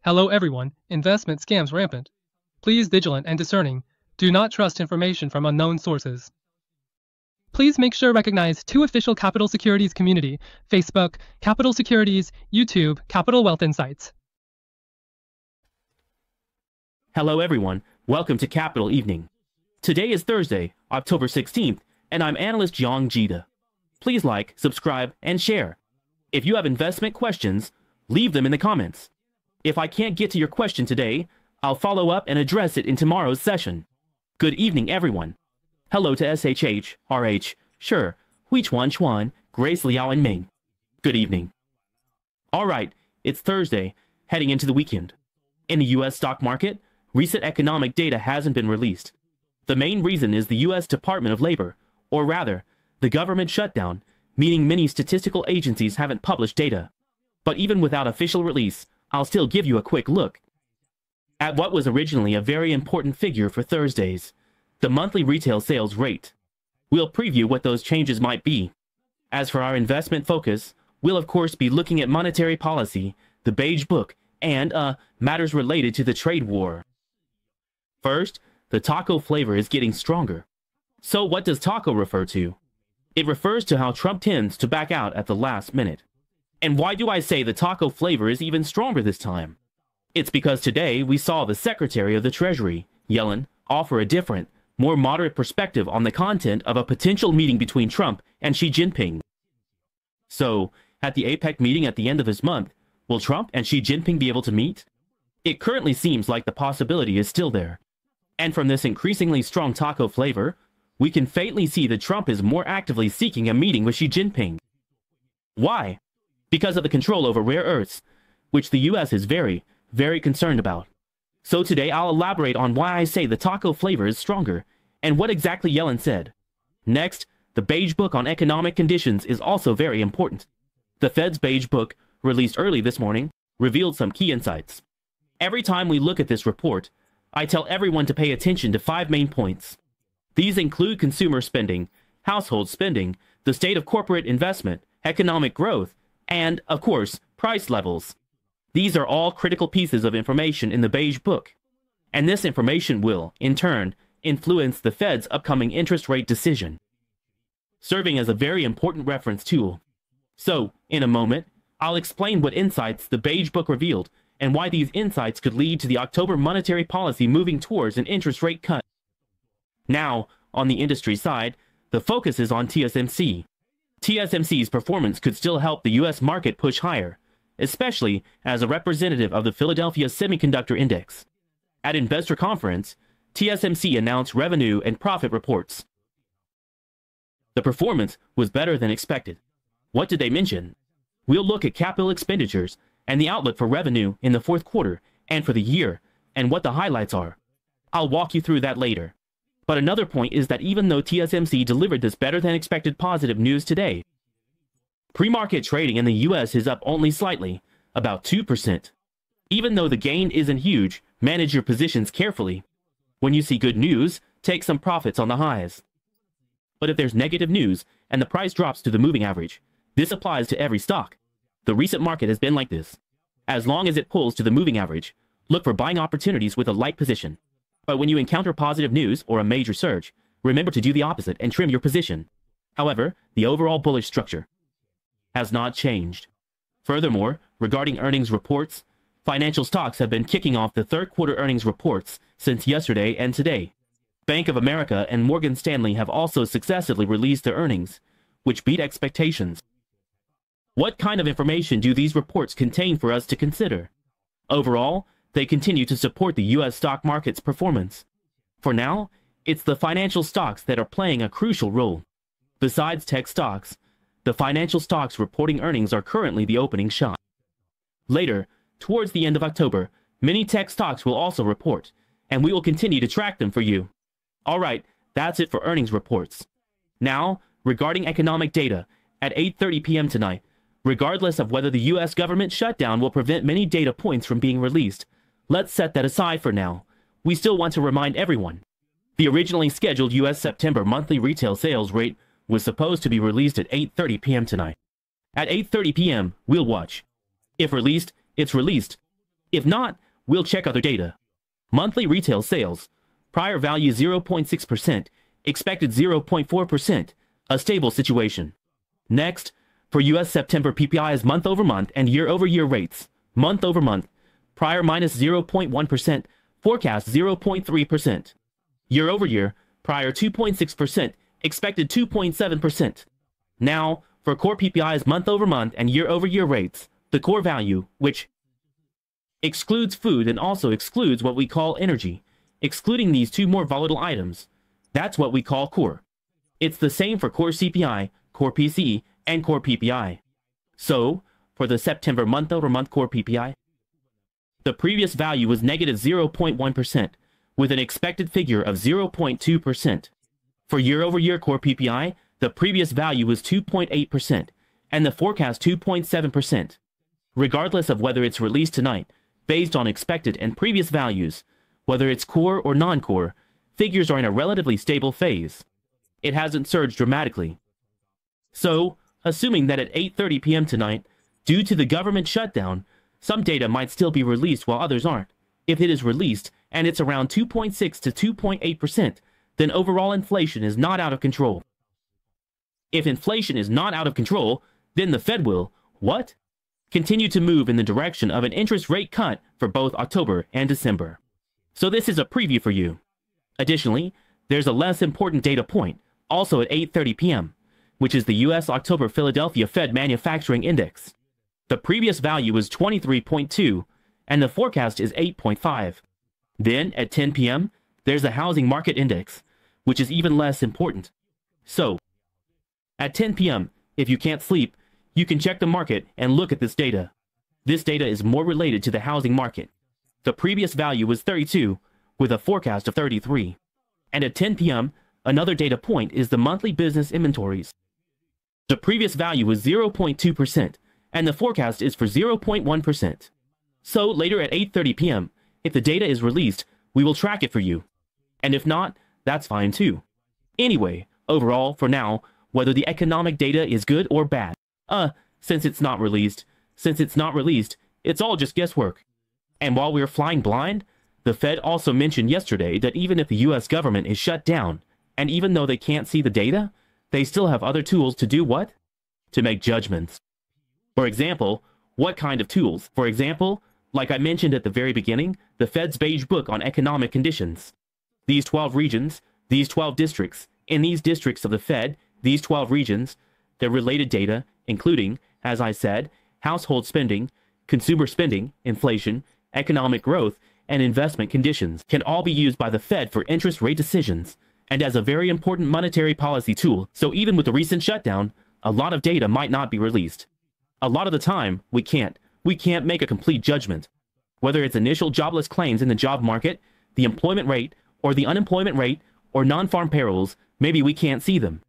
Hello everyone, investment scams rampant. Please vigilant and discerning. Do not trust information from unknown sources. Please make sure to recognize 2 official Capital Securities community, Facebook, Capital Securities, YouTube, Capital Wealth Insights. Hello everyone, welcome to Capital Evening. Today is Thursday, October 16th, and I'm analyst Yang Jida. Please like, subscribe, and share. If you have investment questions, leave them in the comments. If I can't get to your question today, I'll follow up and address it in tomorrow's session. Good evening, everyone. Hello to SHH, RH, Sure, Hui Chuan Chuan, Grace Liao and Ming. Good evening. Alright, it's Thursday, heading into the weekend. In the US stock market, recent economic data hasn't been released. The main reason is the US Department of Labor, or rather, the government shutdown, meaning many statistical agencies haven't published data. But even without official release, I'll still give you a quick look at what was originally a very important figure for Thursdays, the monthly retail sales rate. We'll preview what those changes might be. As for our investment focus, we'll of course be looking at monetary policy, the Beige Book, and matters related to the trade war. First, the taco flavor is getting stronger. So what does taco refer to? It refers to how Trump tends to back out at the last minute. And why do I say the taco flavor is even stronger this time? It's because today we saw the Secretary of the Treasury, Yellen, offer a different, more moderate perspective on the content of a potential meeting between Trump and Xi Jinping. So, at the APEC meeting at the end of this month, will Trump and Xi Jinping be able to meet? It currently seems like the possibility is still there. And from this increasingly strong taco flavor, we can faintly see that Trump is more actively seeking a meeting with Xi Jinping. Why? Because of the control over rare earths, which the US is very, very concerned about. So today I'll elaborate on why I say the taco flavor is stronger, and what exactly Yellen said. Next, the Beige Book on economic conditions is also very important. The Fed's Beige Book, released early this morning, revealed some key insights. Every time we look at this report, I tell everyone to pay attention to 5 main points. These include consumer spending, household spending, the state of corporate investment, economic growth, and, of course, price levels. These are all critical pieces of information in the Beige Book, and this information will, in turn, influence the Fed's upcoming interest rate decision, serving as a very important reference tool. So, in a moment, I'll explain what insights the Beige Book revealed and why these insights could lead to the October monetary policy moving towards an interest rate cut. Now, on the industry side, the focus is on TSMC. TSMC's performance could still help the US market push higher, especially as a representative of the Philadelphia Semiconductor Index. At Investor Conference, TSMC announced revenue and profit reports. The performance was better than expected. What did they mention? We'll look at capital expenditures and the outlook for revenue in the fourth quarter and for the year, and what the highlights are. I'll walk you through that later. But another point is that even though TSMC delivered this better than expected positive news today, pre-market trading in the US is up only slightly, about 2%. Even though the gain isn't huge, manage your positions carefully. When you see good news, take some profits on the highs. But if there's negative news and the price drops to the moving average, this applies to every stock. The recent market has been like this. As long as it pulls to the moving average, look for buying opportunities with a light position. But when you encounter positive news or a major surge, remember to do the opposite and trim your position. However, the overall bullish structure has not changed. Furthermore, regarding earnings reports, financial stocks have been kicking off the third quarter earnings reports since yesterday and today. Bank of America and Morgan Stanley have also successively released their earnings, which beat expectations. What kind of information do these reports contain for us to consider? Overall, they continue to support the US stock market's performance. For now, it's the financial stocks that are playing a crucial role. Besides tech stocks, the financial stocks reporting earnings are currently the opening shot. Later, towards the end of October, many tech stocks will also report, and we will continue to track them for you. Alright, that's it for earnings reports. Now, regarding economic data, at 8:30 p.m. tonight, regardless of whether the US government shutdown will prevent many data points from being released, let's set that aside for now. We still want to remind everyone. The originally scheduled U.S. September monthly retail sales rate was supposed to be released at 8:30 p.m. tonight. At 8:30 p.m., we'll watch. If released, it's released. If not, we'll check other data. Monthly retail sales. Prior value 0.6%, expected 0.4%, a stable situation. Next, for U.S. September PPI's month-over-month and year-over-year rates. Month-over-month, prior minus 0.1%, forecast 0.3%. Year-over-year, prior 2.6%, expected 2.7%. Now, for core PPI's month-over-month and year-over-year rates, the core value, which excludes food and also excludes what we call energy, excluding these two more volatile items, that's what we call core. It's the same for core CPI, core PCE, and core PPI. So, for the September month-over-month core PPI, the previous value was negative 0.1%, with an expected figure of 0.2%. For year-over-year core PPI, the previous value was 2.8%, and the forecast 2.7%. Regardless of whether it's released tonight, based on expected and previous values, whether it's core or non-core, figures are in a relatively stable phase. It hasn't surged dramatically. So, assuming that at 8:30 p.m. tonight, due to the government shutdown, some data might still be released while others aren't. If it is released and it's around 2.6 to 2.8%, then overall inflation is not out of control. If inflation is not out of control, then the Fed will, what? Continue to move in the direction of an interest rate cut for both October and December. So this is a preview for you. Additionally, there's a less important data point, also at 8:30 p.m., which is the U.S. October Philadelphia Fed Manufacturing Index. The previous value was 23.2, and the forecast is 8.5. Then, at 10 p.m., there's the Housing Market Index, which is even less important. So, at 10 p.m., if you can't sleep, you can check the market and look at this data. This data is more related to the housing market. The previous value was 32, with a forecast of 33. And at 10 p.m., another data point is the monthly business inventories. The previous value was 0.2%, and the forecast is for 0.1%. So later at 8:30 p.m., if the data is released, we will track it for you. And if not, that's fine too. Anyway, overall, for now, whether the economic data is good or bad, since it's not released, it's all just guesswork. And while we're flying blind, the Fed also mentioned yesterday that even if the U.S. government is shut down, and even though they can't see the data, they still have other tools to do what? To make judgments. For example, what kind of tools? For example, like I mentioned at the very beginning, the Fed's Beige Book on economic conditions. These 12 regions, these 12 districts, in these districts of the Fed, these 12 regions, their related data, including, as I said, household spending, consumer spending, inflation, economic growth, and investment conditions, can all be used by the Fed for interest rate decisions, and as a very important monetary policy tool. So even with the recent shutdown, a lot of data might not be released. A lot of the time, we can't make a complete judgment. Whether it's initial jobless claims in the job market, the employment rate, or the unemployment rate, or non-farm payrolls, maybe we can't see them.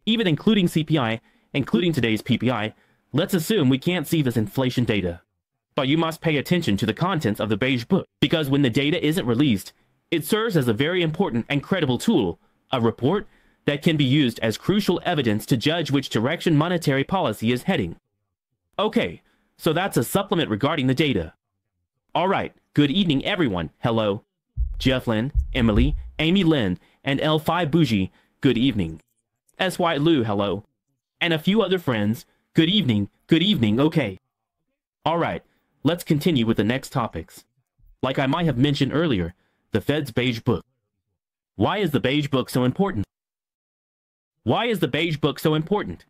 Even including CPI, including today's PPI, let's assume we can't see this inflation data. But you must pay attention to the contents of the Beige Book, because when the data isn't released, it serves as a very important and credible tool, a report that can be used as crucial evidence to judge which direction monetary policy is heading. Okay, so that's a supplement regarding the data. Alright, good evening everyone, hello. Jeff Lin, Emily, Amy Lin, and L5 Bougie, good evening. SY Lou, hello. And a few other friends, good evening, okay. Alright, let's continue with the next topics. Like I might have mentioned earlier, the Fed's Beige Book. Why is the Beige Book so important? Why is the Beige Book so important?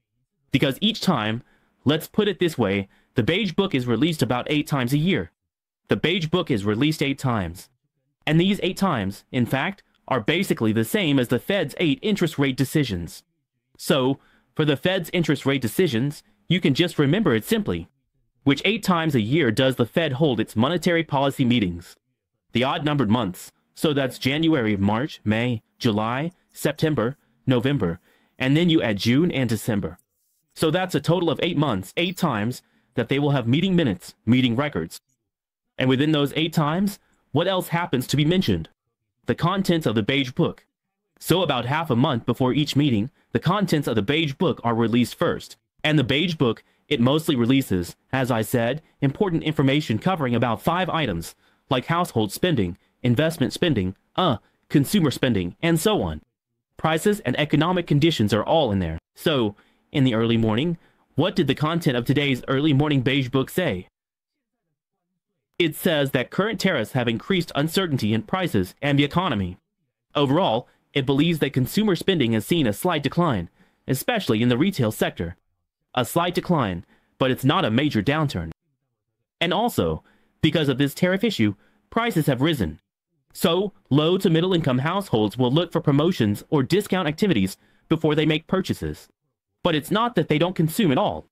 Because each time, let's put it this way, the Beige Book is released about 8 times a year. The Beige Book is released 8 times. And these 8 times, in fact, are basically the same as the Fed's 8 interest rate decisions. So, for the Fed's interest rate decisions, you can just remember it simply. Which 8 times a year does the Fed hold its monetary policy meetings? The odd-numbered months. So that's January, March, May, July, September, November, and then you add June and December. So that's a total of 8 months, 8 times, that they will have meeting minutes, meeting records. And within those 8 times, what else happens to be mentioned? The contents of the beige book. So about half a month before each meeting, the contents of the beige book are released first. And the beige book, it mostly releases, as I said, important information covering about 5 items, like household spending, investment spending, consumer spending, and so on. Prices and economic conditions are all in there. So, in the early morning, what did the content of today's early morning beige book say? It says that current tariffs have increased uncertainty in prices and the economy. Overall, it believes that consumer spending has seen a slight decline, especially in the retail sector. A slight decline, but it's not a major downturn. And also, because of this tariff issue, prices have risen. So, low to middle income households will look for promotions or discount activities before they make purchases. But it's not that they don't consume at all.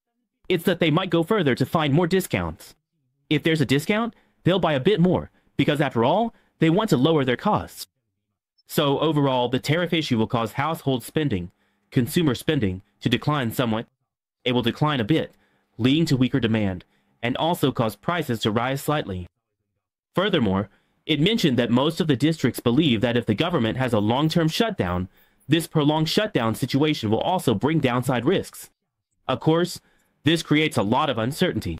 It's that they might go further to find more discounts. If there's a discount, they'll buy a bit more, because after all, they want to lower their costs. So overall, the tariff issue will cause household spending, consumer spending, to decline somewhat. It will decline a bit, leading to weaker demand, and also cause prices to rise slightly. Furthermore, it mentioned that most of the districts believe that if the government has a long-term shutdown, this prolonged shutdown situation will also bring downside risks. Of course, this creates a lot of uncertainty.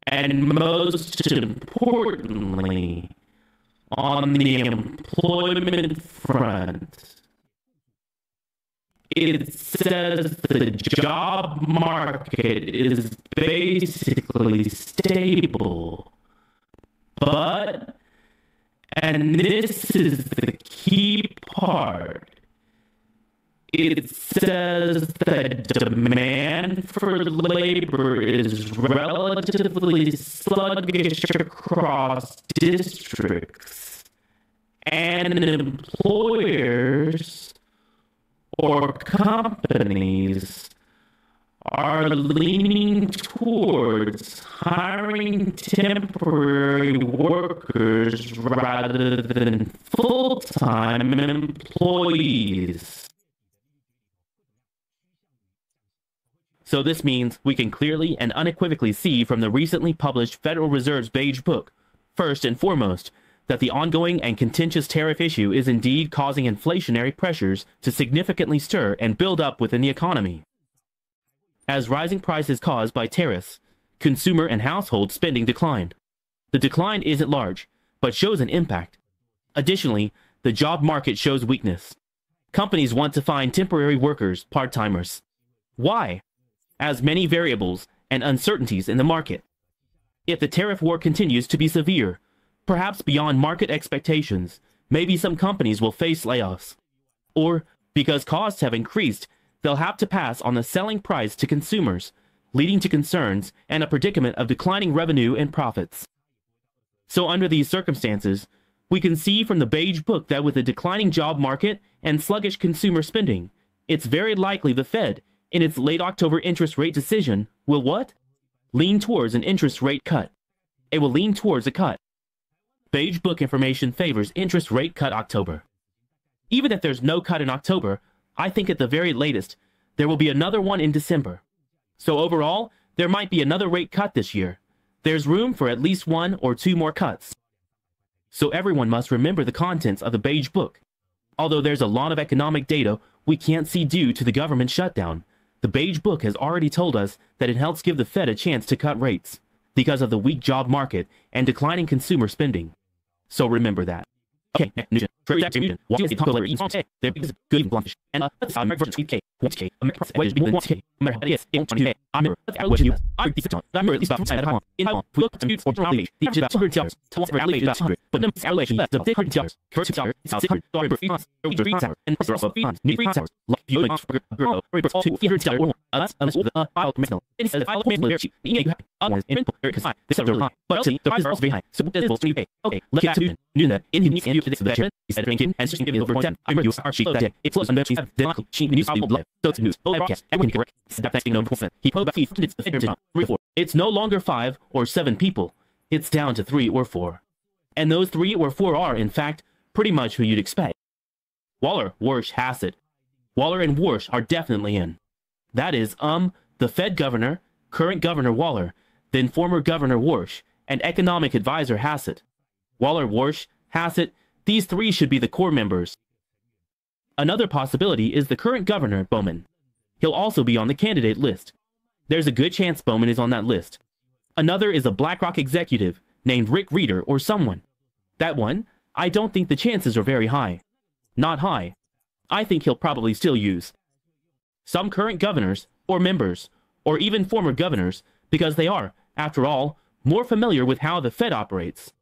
And most importantly, on the employment front, it says the job market is basically stable. But, and this is the key part, it says that demand for labor is relatively sluggish across districts, and employers or companies are leaning towards hiring temporary workers rather than full-time employees. So this means we can clearly and unequivocally see from the recently published Federal Reserve's Beige Book, first and foremost, that the ongoing and contentious tariff issue is indeed causing inflationary pressures to significantly stir and build up within the economy. As rising prices caused by tariffs, consumer and household spending declined. The decline isn't large, but shows an impact. Additionally, the job market shows weakness. Companies want to find temporary workers, part-timers. Why? As many variables and uncertainties in the market. If the tariff war continues to be severe, perhaps beyond market expectations, maybe some companies will face layoffs. Or, because costs have increased, they'll have to pass on the selling price to consumers, leading to concerns and a predicament of declining revenue and profits. So under these circumstances, we can see from the Beige Book that with a declining job market and sluggish consumer spending, it's very likely the Fed, in its late October interest rate decision, will what? Lean towards an interest rate cut. It will lean towards a cut. Beige Book information favors interest rate cut October. Even if there's no cut in October, I think at the very latest, there will be another one in December. So overall, there might be another rate cut this year. There's room for at least 1 or 2 more cuts. So everyone must remember the contents of the Beige Book. Although there's a lot of economic data we can't see due to the government shutdown, the Beige Book has already told us that it helps give the Fed a chance to cut rates because of the weak job market and declining consumer spending. So remember that. Okay, next It's no longer 5 or 7 people. It's down to 3 or 4. And those 3 or 4 are, in fact, pretty much who you'd expect. Waller, Warsh, Hassett. Waller and Warsh are definitely in. That is, the Fed governor, current Governor Waller, then former Governor Warsh, and economic advisor Hassett. Waller, Warsh, Hassett, these three should be the core members. Another possibility is the current governor, Bowman. He'll also be on the candidate list. There's a good chance Bowman is on that list. Another is a BlackRock executive named Rick Reeder or someone. That one, I don't think the chances are very high. Not high. I think he'll probably still use some current governors or members or even former governors because they are, after all, more familiar with how the Fed operates.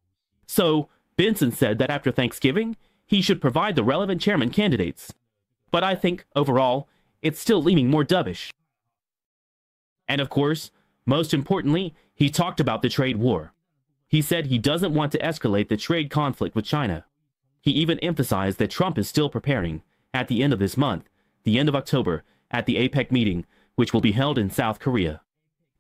So, Benson said that after Thanksgiving, he should provide the relevant chairman candidates. But I think, overall, it's still leaning more dovish. And of course, most importantly, he talked about the trade war. He said he doesn't want to escalate the trade conflict with China. He even emphasized that Trump is still preparing, at the end of this month, the end of October, at the APEC meeting, which will be held in South Korea.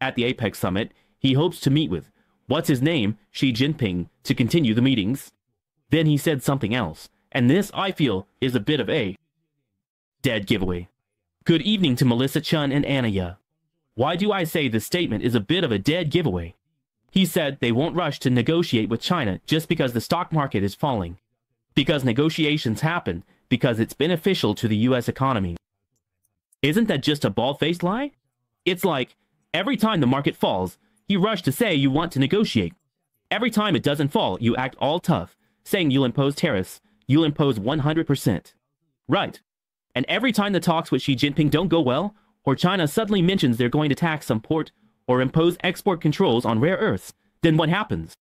At the APEC summit, he hopes to meet with, what's-his-name, Xi Jinping, to continue the meetings. Then he said something else, and this, I feel, is a bit of a dead giveaway. Good evening to Melissa Chun and Anaya. Why do I say this statement is a bit of a dead giveaway? He said they won't rush to negotiate with China just because the stock market is falling. Because negotiations happen because it's beneficial to the U.S. economy. Isn't that just a bald-faced lie? It's like, every time the market falls, you rush to say you want to negotiate. Every time it doesn't fall, you act all tough, saying you'll impose tariffs, you'll impose 100%. Right. And every time the talks with Xi Jinping don't go well, or China suddenly mentions they're going to tax some port or impose export controls on rare earths, then what happens?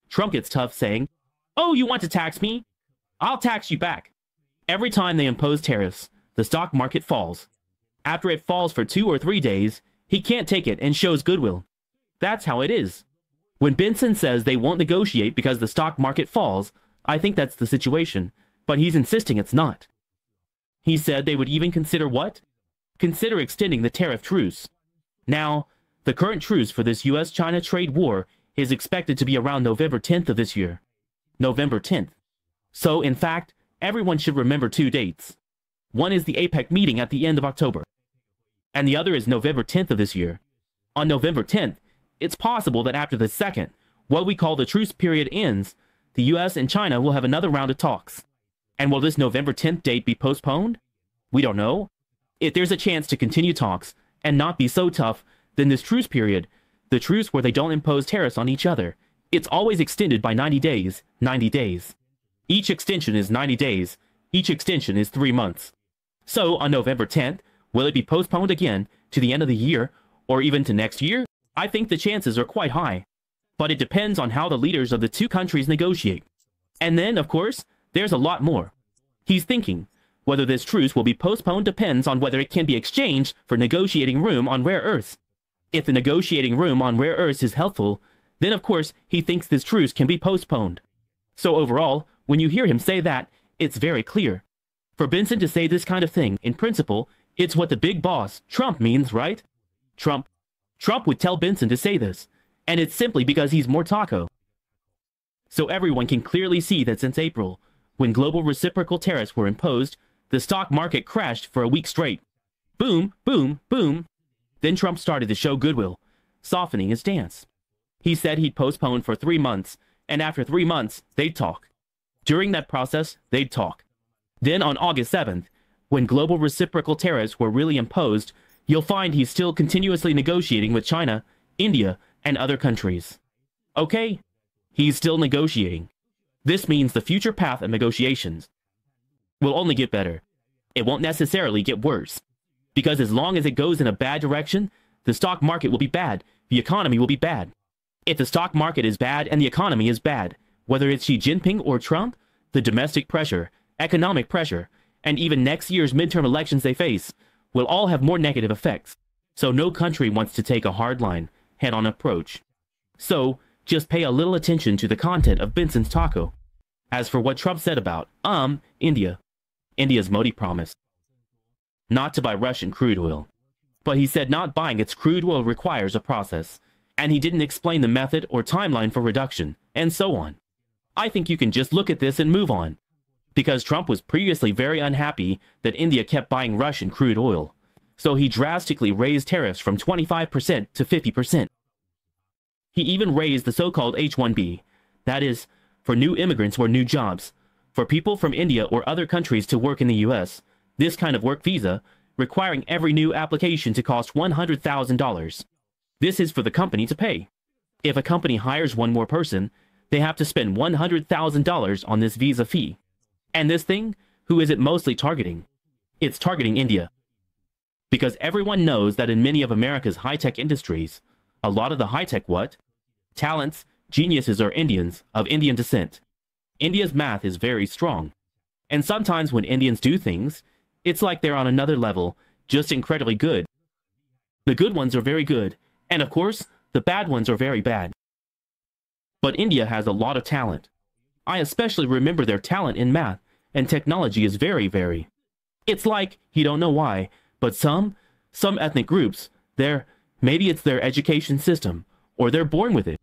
Trump gets tough saying, "Oh, you want to tax me? I'll tax you back." Every time they impose tariffs, the stock market falls. After it falls for 2 or 3 days, he can't take it and shows goodwill. That's how it is. When Benson says they won't negotiate because the stock market falls, I think that's the situation, but he's insisting it's not. He said they would even consider what? Consider extending the tariff truce. Now, the current truce for this U.S.-China trade war is expected to be around November 10th of this year. November 10th. So, in fact, everyone should remember 2 dates. One is the APEC meeting at the end of October, and the other is November 10th of this year. On November 10th, it's possible that after the second, what we call the truce period ends, the U.S. and China will have another round of talks. And will this November 10th date be postponed? We don't know. If there's a chance to continue talks and not be so tough, then this truce period, the truce where they don't impose tariffs on each other, it's always extended by 90 days, 90 days. Each extension is 90 days, each extension is 3 months. So, on November 10th, will it be postponed again to the end of the year, or even to next year? I think the chances are quite high. But it depends on how the leaders of the two countries negotiate. And then, of course, there's a lot more. He's thinking, whether this truce will be postponed depends on whether it can be exchanged for negotiating room on rare earths. If the negotiating room on rare earths is helpful, then of course he thinks this truce can be postponed. So overall, when you hear him say that, it's very clear. For Benson to say this kind of thing, in principle, it's what the big boss, Trump, means, right? Trump would tell Benson to say this, and it's simply because he's more taco. So everyone can clearly see that since April, when global reciprocal tariffs were imposed, the stock market crashed for a week straight. Boom, boom, boom. Then Trump started to show goodwill, softening his stance. He said he'd postpone for 3 months, and after 3 months, they'd talk. During that process, they'd talk. Then on August 7th, when global reciprocal tariffs were really imposed, you'll find he's still continuously negotiating with China, India, and other countries. Okay, he's still negotiating. This means the future path of negotiations will only get better. It won't necessarily get worse. Because as long as it goes in a bad direction, the stock market will be bad, the economy will be bad. If the stock market is bad and the economy is bad, whether it's Xi Jinping or Trump, the domestic pressure, economic pressure, and even next year's midterm elections they face will all have more negative effects. So no country wants to take a hardline, head-on approach. So just pay a little attention to the content of Benson's taco. As for what Trump said about, India's Modi promise not to buy Russian crude oil. But he said not buying its crude oil requires a process, and he didn't explain the method or timeline for reduction, and so on. I think you can just look at this and move on. Because Trump was previously very unhappy that India kept buying Russian crude oil, so he drastically raised tariffs from 25% to 50%. He even raised the so-called H-1B, that is, for new immigrants or new jobs. For people from India or other countries to work in the US, this kind of work visa, requiring every new application to cost $100,000. This is for the company to pay. If a company hires one more person, they have to spend $100,000 on this visa fee. And this thing, who is it mostly targeting? It's targeting India. Because everyone knows that in many of America's high-tech industries, a lot of the high-tech talents, geniuses are Indians of Indian descent. India's math is very strong. And sometimes when Indians do things, it's like they're on another level, just incredibly good. The good ones are very good, and of course, the bad ones are very bad. But India has a lot of talent. I especially remember their talent in math and technology is very. It's like, you don't know why, but some ethnic groups, maybe it's their education system, or they're born with it.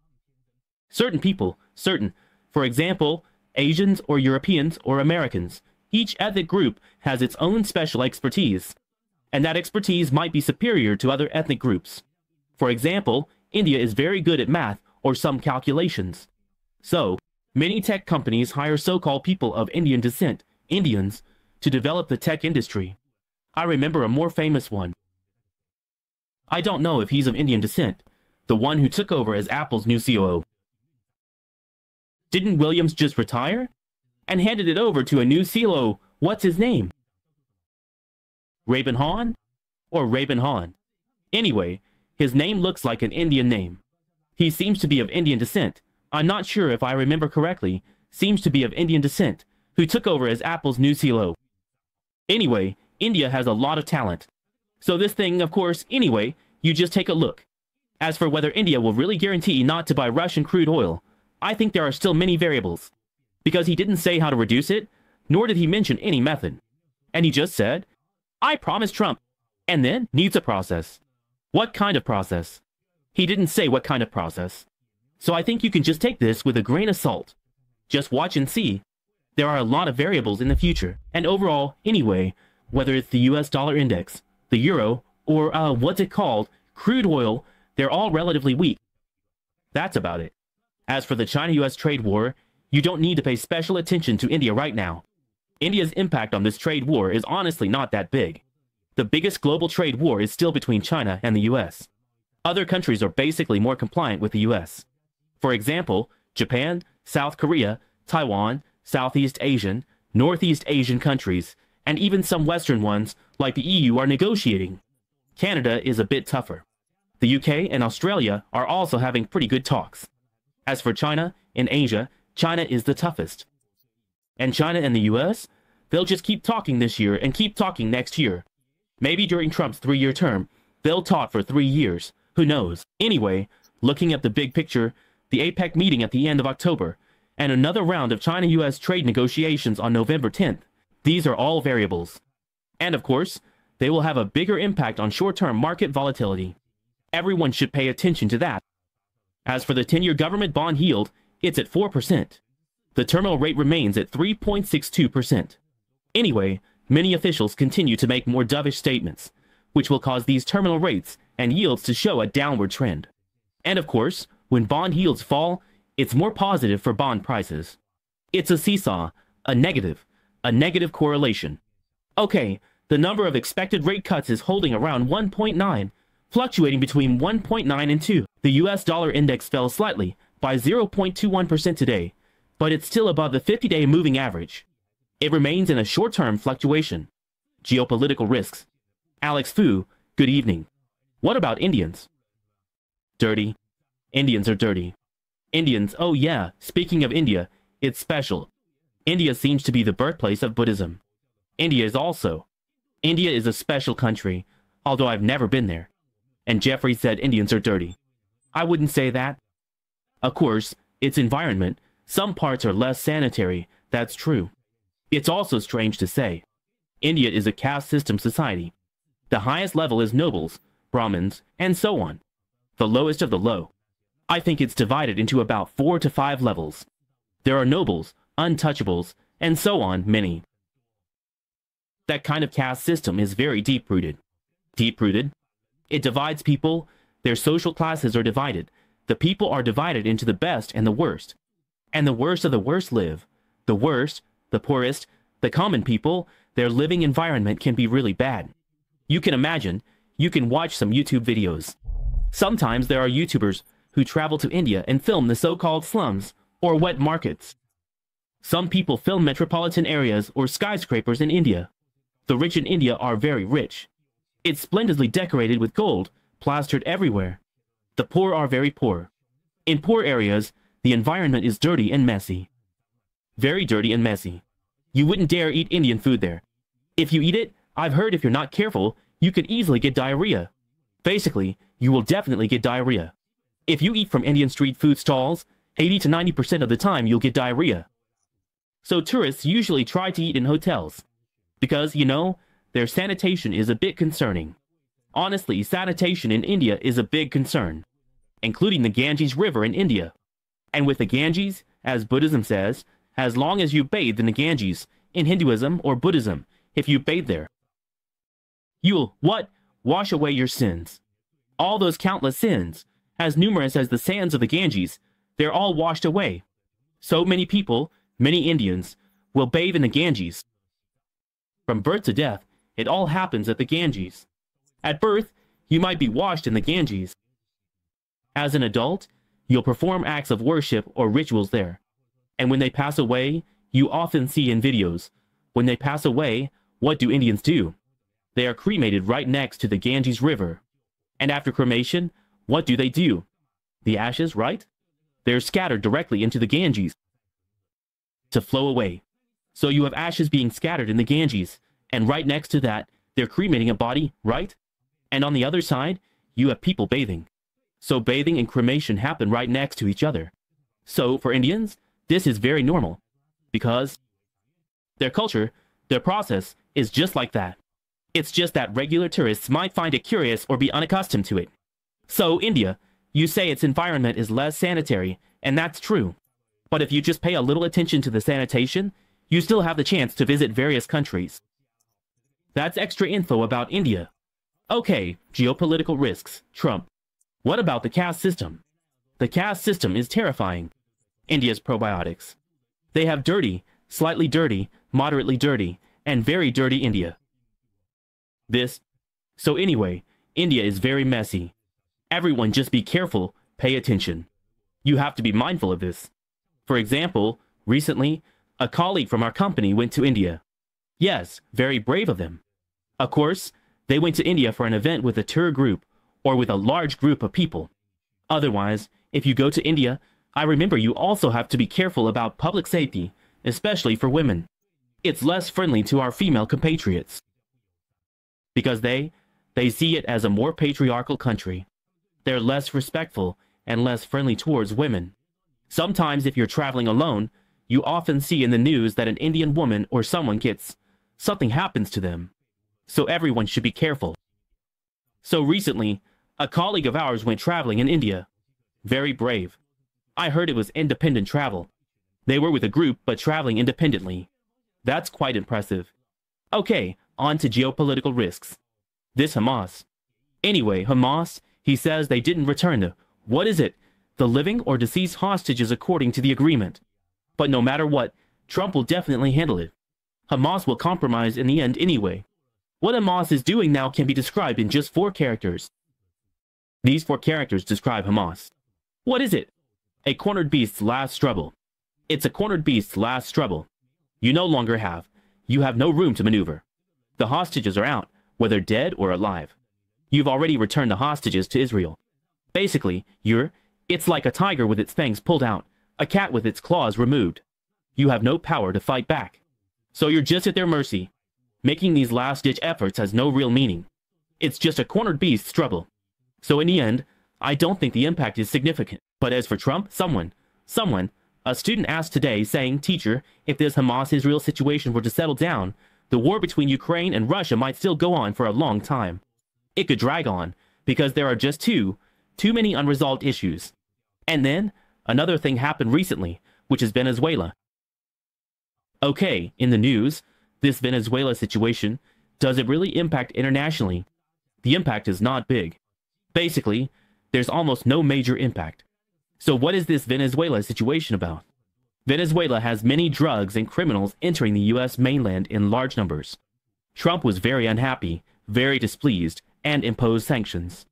Certain people, for example, Asians or Europeans or Americans, each ethnic group has its own special expertise, and that expertise might be superior to other ethnic groups. For example, India is very good at math or some calculations. So, many tech companies hire so-called people of Indian descent, Indians, to develop the tech industry. I remember a more famous one. I don't know if he's of Indian descent, the one who took over as Apple's new COO. Didn't Williams just retire? And handed it over to a new COO, what's his name? Rabin Han? Or Rabin Han? Anyway, his name looks like an Indian name. He seems to be of Indian descent. I'm not sure if I remember correctly, seems to be of Indian descent, who took over as Apple's new COO. Anyway, India has a lot of talent. So this thing, of course, anyway, you just take a look. As for whether India will really guarantee not to buy Russian crude oil, I think there are still many variables. Because he didn't say how to reduce it, nor did he mention any method. And he just said, I promised Trump, and then needs a process. What kind of process? He didn't say what kind of process. So I think you can just take this with a grain of salt. Just watch and see. There are a lot of variables in the future, and overall, anyway, whether it's the US dollar index, the euro, or what's it called, crude oil, they're all relatively weak. That's about it. As for the China-US trade war, you don't need to pay special attention to India right now. India's impact on this trade war is honestly not that big. The biggest global trade war is still between China and the US. Other countries are basically more compliant with the US. For example, Japan, South Korea, Taiwan, Southeast Asian, Northeast Asian countries, and even some Western ones like the EU are negotiating. Canada is a bit tougher. The UK and Australia are also having pretty good talks. As for China, in Asia, China is the toughest. And China and the US, they'll just keep talking this year and keep talking next year. Maybe during Trump's 3-year term, they'll talk for 3 years. Who knows? Anyway, looking at the big picture, the APEC meeting at the end of October, and another round of China-US trade negotiations on November 10th, these are all variables. And of course, they will have a bigger impact on short-term market volatility. Everyone should pay attention to that. As for the 10-year government bond yield, it's at 4%. The terminal rate remains at 3.62%. Anyway, many officials continue to make more dovish statements, which will cause these terminal rates and yields to show a downward trend. And of course, when bond yields fall, it's more positive for bond prices. It's a seesaw, a negative correlation. Okay, the number of expected rate cuts is holding around 1.9, fluctuating between 1.9 and 2. The US dollar index fell slightly, by 0.21% today, but it's still above the 50-day moving average. It remains in a short-term fluctuation. Geopolitical risks. Alex Fu, good evening. What about Indians? Dirty. Indians are dirty. Indians, oh yeah, speaking of India, it's special. India seems to be the birthplace of Buddhism. India is a special country, although I've never been there. And Jeffrey said Indians are dirty. I wouldn't say that. Of course, its environment, some parts are less sanitary, that's true. It's also strange to say. India is a caste system society. The highest level is nobles, Brahmins, and so on. The lowest of the low. I think it's divided into about 4 to 5 levels. There are nobles, untouchables, and so on, many. That kind of caste system is very deep-rooted. Deep-rooted? It divides people, their social classes are divided. The people are divided into the best and the worst. And the worst of the worst live. The worst, the poorest, the common people, their living environment can be really bad. You can imagine, you can watch some YouTube videos. Sometimes there are YouTubers who travel to India and film the so-called slums or wet markets. Some people film metropolitan areas or skyscrapers in India. The rich in India are very rich. It's splendidly decorated with gold, plastered everywhere. The poor are very poor. In poor areas, the environment is dirty and messy. Very dirty and messy. You wouldn't dare eat Indian food there. If you eat it, I've heard if you're not careful, you could easily get diarrhea. Basically, you will definitely get diarrhea. If you eat from Indian street food stalls, 80 to 90% of the time you'll get diarrhea. So tourists usually try to eat in hotels. Because, you know, their sanitation is a bit concerning. Honestly, sanitation in India is a big concern, including the Ganges River in India. And with the Ganges, as Buddhism says, as long as you bathe in the Ganges, in Hinduism or Buddhism, if you bathe there, you'll, what? Wash away your sins. All those countless sins, as numerous as the sands of the Ganges, they're all washed away. So many people, many Indians, will bathe in the Ganges. From birth to death, it all happens at the Ganges. At birth, you might be washed in the Ganges. As an adult, you'll perform acts of worship or rituals there. And when they pass away, you often see in videos, when they pass away, what do Indians do? They are cremated right next to the Ganges River. And after cremation, what do they do? The ashes, right? They're scattered directly into the Ganges to flow away. So you have ashes being scattered in the Ganges, and right next to that, they're cremating a body, right? And on the other side, you have people bathing. So bathing and cremation happen right next to each other. So for Indians, this is very normal, because their culture, their process, is just like that. It's just that regular tourists might find it curious or be unaccustomed to it. So India, you say its environment is less sanitary, and that's true. But if you just pay a little attention to the sanitation, you still have the chance to visit various countries. That's extra info about India. Okay, geopolitical risks, Trump. What about the caste system? The caste system is terrifying. India's probiotics. They have dirty, slightly dirty, moderately dirty, and very dirty India. So anyway, India is very messy. Everyone just be careful, pay attention. You have to be mindful of this. For example, recently, a colleague from our company went to India. Yes, very brave of them. Of course, they went to India for an event with a tour group or with a large group of people. Otherwise, if you go to India, I remember you also have to be careful about public safety, especially for women. It's less friendly to our female compatriots. Because they see it as a more patriarchal country. They're less respectful and less friendly towards women. Sometimes if you're traveling alone, you often see in the news that an Indian woman or someone something happens to them. So everyone should be careful. So recently, a colleague of ours went traveling in India. Very brave. I heard it was independent travel. They were with a group but traveling independently. That's quite impressive. Okay, on to geopolitical risks. This Hamas. Anyway, Hamas, he says they didn't return the living or deceased hostages according to the agreement. But no matter what, Trump will definitely handle it. Hamas will compromise in the end anyway. What Hamas is doing now can be described in just 4 characters. These 4 characters describe Hamas. What is it? A cornered beast's last struggle. It's a cornered beast's last struggle. You have no room to maneuver. The hostages are out, whether dead or alive. You've already returned the hostages to Israel. Basically, it's like a tiger with its fangs pulled out, a cat with its claws removed. You have no power to fight back. So you're just at their mercy. Making these last-ditch efforts has no real meaning. It's just a cornered beast struggle. So in the end, I don't think the impact is significant. But as for Trump, a student asked today saying, "Teacher, if this Hamas-Israel situation were to settle down, the war between Ukraine and Russia might still go on for a long time. It could drag on, because there are just too many unresolved issues." And then, another thing happened recently, which is Venezuela. Okay, in the news, this Venezuela situation, does it really impact internationally? The impact is not big. Basically, there's almost no major impact. So what is this Venezuela situation about? Venezuela has many drugs and criminals entering the US mainland in large numbers. Trump was very unhappy, very displeased, and imposed sanctions.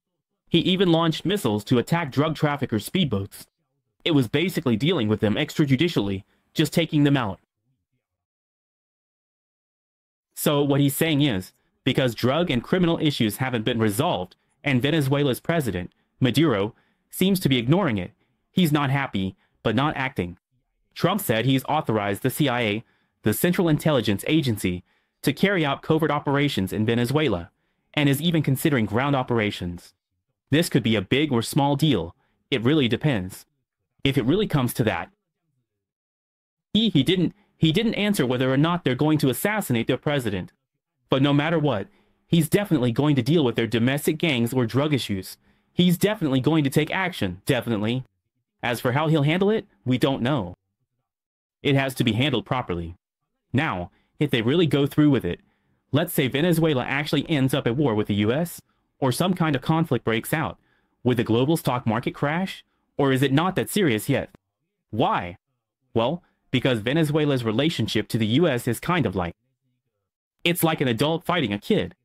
He even launched missiles to attack drug traffickers' speedboats. It was basically dealing with them extrajudicially, just taking them out. So what he's saying is, because drug and criminal issues haven't been resolved, and Venezuela's president, Maduro, seems to be ignoring it, he's not happy, but not acting. Trump said he's authorized the CIA, the Central Intelligence Agency, to carry out covert operations in Venezuela, and is even considering ground operations. This could be a big or small deal. It really depends. If it really comes to that. He didn't answer whether or not they're going to assassinate their president. But no matter what, he's definitely going to deal with their domestic gangs or drug issues. He's definitely going to take action, definitely. As for how he'll handle it, we don't know. It has to be handled properly. Now, if they really go through with it, let's say Venezuela actually ends up at war with the US, or some kind of conflict breaks out, would the global stock market crash? Or is it not that serious yet? Why? Well, because Venezuela's relationship to the US is kind of like, it's like an adult fighting a kid.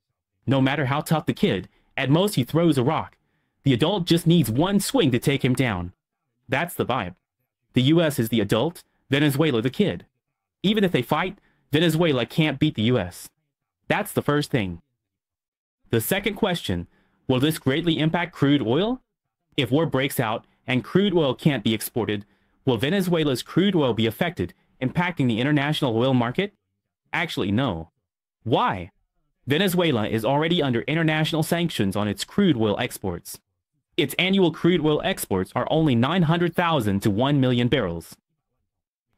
No matter how tough the kid, at most he throws a rock. The adult just needs one swing to take him down. That's the vibe. The US is the adult, Venezuela the kid. Even if they fight, Venezuela can't beat the US. That's the first thing. The second question, will this greatly impact crude oil? If war breaks out and crude oil can't be exported, will Venezuela's crude oil be affected, impacting the international oil market? Actually, no. Why? Venezuela is already under international sanctions on its crude oil exports. Its annual crude oil exports are only 900,000 to 1 million barrels.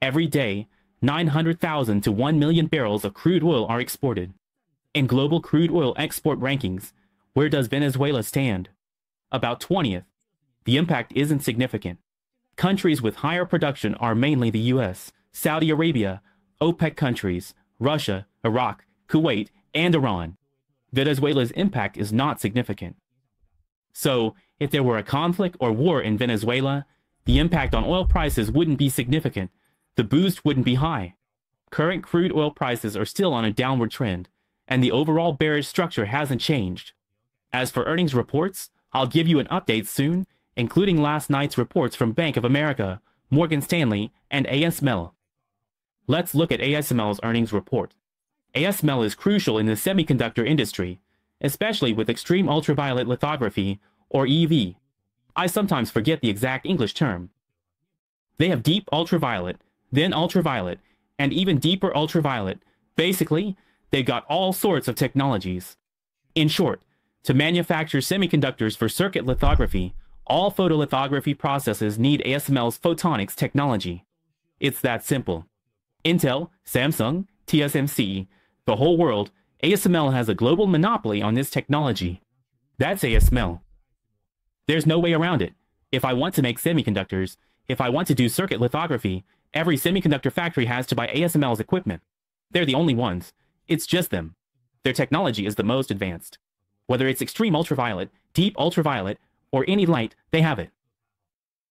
Every day, 900,000 to 1 million barrels of crude oil are exported. In global crude oil export rankings, where does Venezuela stand? About 20th. The impact isn't significant. Countries with higher production are mainly the US, Saudi Arabia, OPEC countries, Russia, Iraq, Kuwait, and Iran. Venezuela's impact is not significant. So, if there were a conflict or war in Venezuela, the impact on oil prices wouldn't be significant. The boost wouldn't be high. Current crude oil prices are still on a downward trend, and the overall bearish structure hasn't changed. As for earnings reports, I'll give you an update soon, including last night's reports from Bank of America, Morgan Stanley, and ASML. Let's look at ASML's earnings report. ASML is crucial in the semiconductor industry, especially with extreme ultraviolet lithography, or EV. I sometimes forget the exact English term. They have deep ultraviolet, then ultraviolet, and even deeper ultraviolet. Basically, they've got all sorts of technologies. In short, to manufacture semiconductors for circuit lithography, all photolithography processes need ASML's photonics technology. It's that simple. Intel, Samsung, TSMC, the whole world, ASML has a global monopoly on this technology. That's ASML. There's no way around it. If I want to make semiconductors, if I want to do circuit lithography, every semiconductor factory has to buy ASML's equipment. They're the only ones. It's just them. Their technology is the most advanced. Whether it's extreme ultraviolet, deep ultraviolet, or any light, they have it.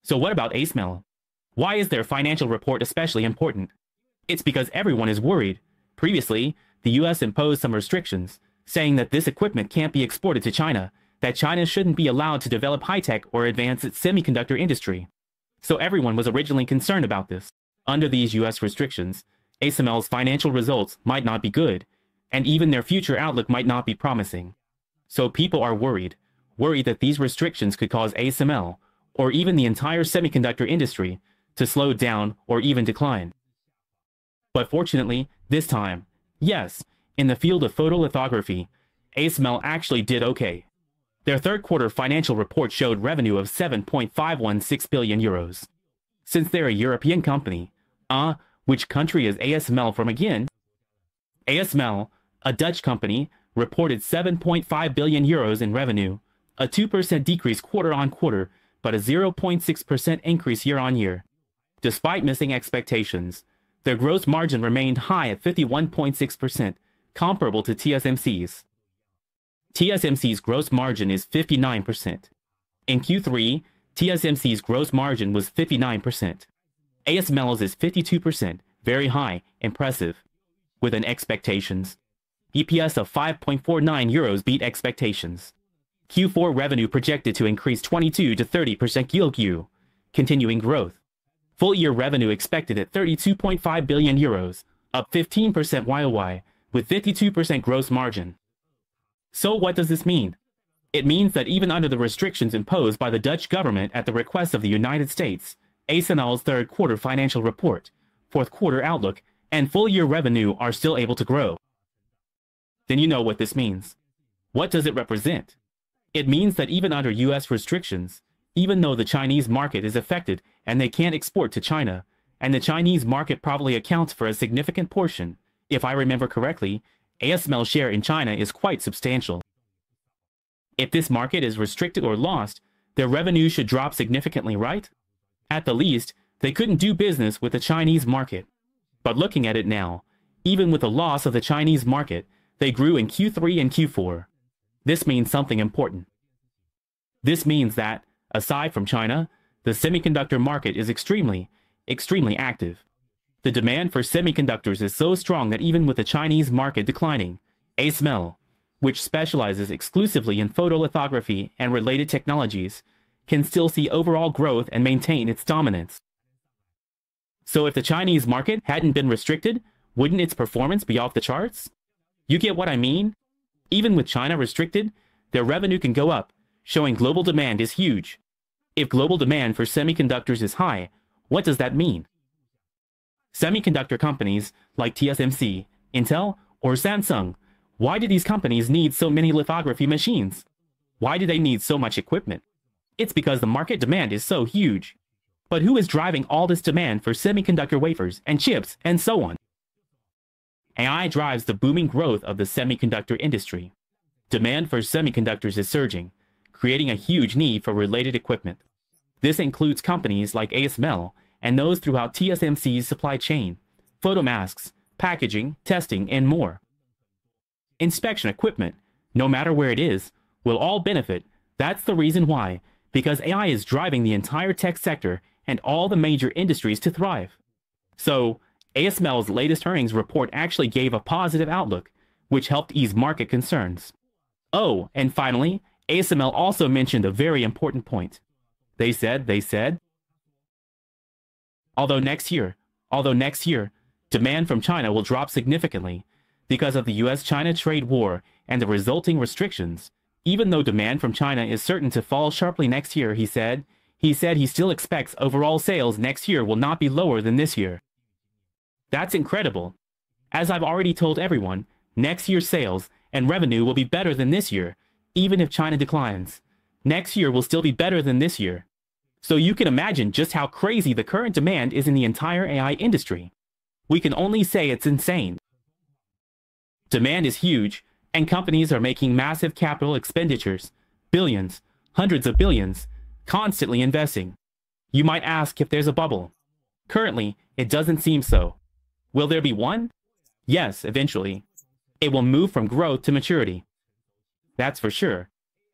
So what about ASML? Why is their financial report especially important? It's because everyone is worried. Previously, the US imposed some restrictions, saying that this equipment can't be exported to China, that China shouldn't be allowed to develop high-tech or advance its semiconductor industry. So everyone was originally concerned about this. Under these US restrictions, ASML's financial results might not be good, and even their future outlook might not be promising. So people are worried that these restrictions could cause ASML, or even the entire semiconductor industry, to slow down or even decline. But fortunately, this time, yes, in the field of photolithography, ASML actually did okay. Their third quarter financial report showed revenue of 7.516 billion euros. Since they're a European company, which country is ASML from again? ASML, a Dutch company, reported 7.5 billion euros in revenue, a 2% decrease quarter-on-quarter, but a 0.6% increase year-on-year. Despite missing expectations, their gross margin remained high at 51.6%, comparable to TSMC's. TSMC's gross margin is 59%. In Q3, TSMC's gross margin was 59%. ASML's is 52%, very high, impressive. With an expectations. EPS of 5.49 euros beat expectations. Q4 revenue projected to increase 22 to 30% QoQ, continuing growth. Full-year revenue expected at 32.5 billion euros, up 15% YoY, with 52% gross margin. So what does this mean? It means that even under the restrictions imposed by the Dutch government at the request of the United States, ASML's third quarter financial report, fourth quarter outlook, and full-year revenue are still able to grow. Then you know what this means. What does it represent? It means that even under US restrictions, even though the Chinese market is affected and they can't export to China, and the Chinese market probably accounts for a significant portion, if I remember correctly, ASML's share in China is quite substantial. If this market is restricted or lost, their revenue should drop significantly, right? At the least, they couldn't do business with the Chinese market. But looking at it now, even with the loss of the Chinese market, they grew in Q3 and Q4. This means something important. This means that, aside from China, the semiconductor market is extremely active. The demand for semiconductors is so strong that even with the Chinese market declining, ASML, which specializes exclusively in photolithography and related technologies, can still see overall growth and maintain its dominance. So if the Chinese market hadn't been restricted, wouldn't its performance be off the charts? You get what I mean? Even with China restricted, their revenue can go up, showing global demand is huge. If global demand for semiconductors is high, what does that mean? Semiconductor companies like TSMC, Intel, or Samsung, why do these companies need so many lithography machines? Why do they need so much equipment? It's because the market demand is so huge. But who is driving all this demand for semiconductor wafers and chips and so on? AI drives the booming growth of the semiconductor industry. Demand for semiconductors is surging, creating a huge need for related equipment. This includes companies like ASML and those throughout TSMC's supply chain, photomasks, packaging, testing, and more. Inspection equipment, no matter where it is, will all benefit. That's the reason why, because AI is driving the entire tech sector and all the major industries to thrive. So, ASML's latest earnings report actually gave a positive outlook, which helped ease market concerns. Oh, and finally, ASML also mentioned a very important point. They said, although next year, demand from China will drop significantly because of the US-China trade war and the resulting restrictions. Even though demand from China is certain to fall sharply next year, he said he still expects overall sales next year will not be lower than this year. That's incredible. As I've already told everyone, next year's sales and revenue will be better than this year, even if China declines. Next year will still be better than this year. So you can imagine just how crazy the current demand is in the entire AI industry. We can only say it's insane. Demand is huge, and companies are making massive capital expenditures, billions, hundreds of billions, constantly investing. You might ask if there's a bubble. Currently, it doesn't seem so. Will there be one? Yes, eventually. It will move from growth to maturity. That's for sure.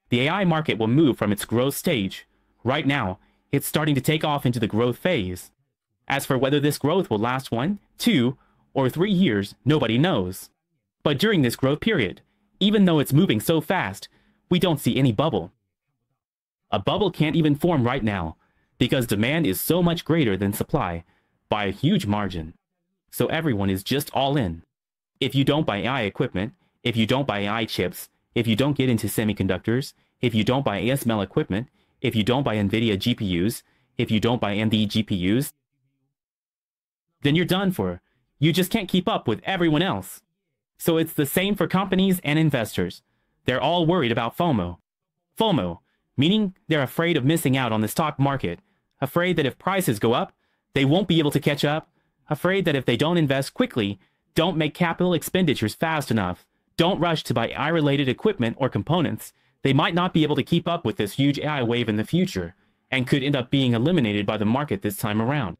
The AI market will move from its growth stage. Right now, it's starting to take off into the growth phase. As for whether this growth will last 1, 2, or 3 years, nobody knows. But during this growth period, even though it's moving so fast, we don't see any bubble. A bubble can't even form right now, because demand is so much greater than supply, by a huge margin. So everyone is just all in. If you don't buy AI equipment, if you don't buy AI chips, if you don't get into semiconductors, if you don't buy ASML equipment, if you don't buy NVIDIA GPUs, if you don't buy AMD GPUs, then you're done for. You just can't keep up with everyone else. So it's the same for companies and investors. They're all worried about FOMO. FOMO, meaning they're afraid of missing out on the stock market, afraid that if prices go up, they won't be able to catch up, afraid that if they don't invest quickly, don't make capital expenditures fast enough, don't rush to buy AI-related equipment or components, they might not be able to keep up with this huge AI wave in the future, and could end up being eliminated by the market this time around.